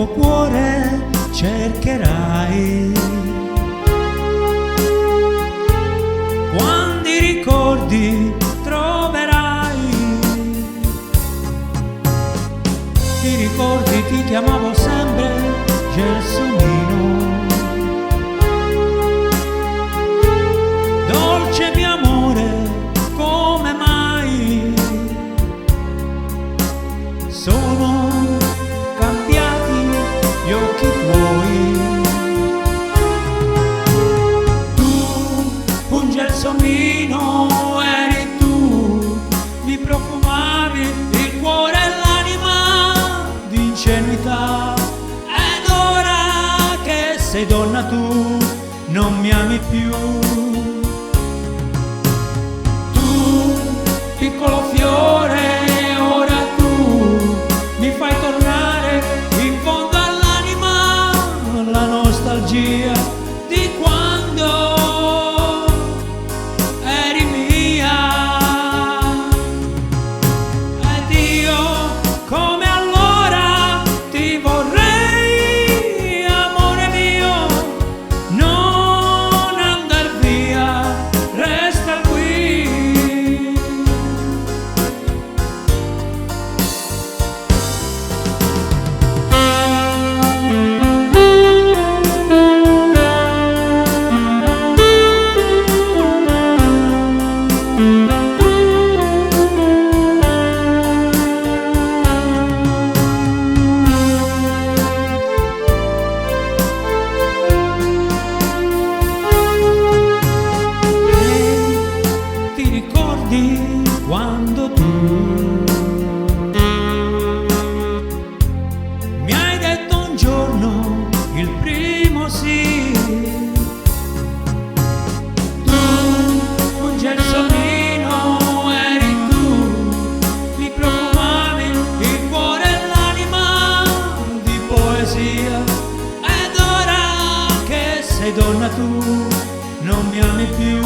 tuo cuore cercherai. Quando i ricordi troverai, ti ricordi ti chiamavo sempre Gelsomino. Dolce mio amore, come mai sono cambiati gli occhi tuoi? Tu, un gelsomino eri tu, mi profumavi il cuore e l'anima d'ingenuità. Ed ora che sei donna tu, non mi ami più. Piccolo fiore, ora tu mi fai tornare in fondo all'anima la nostalgia di quando eri mia. Ed io come allora ti vorrei, amore mio, non andar via, resta qui. Quando tu mi hai detto un giorno il primo sì, tu, un gelsomino eri tu, mi profumavi il cuore e l'anima di poesia. Ed ora che sei donna tu, non mi ami più.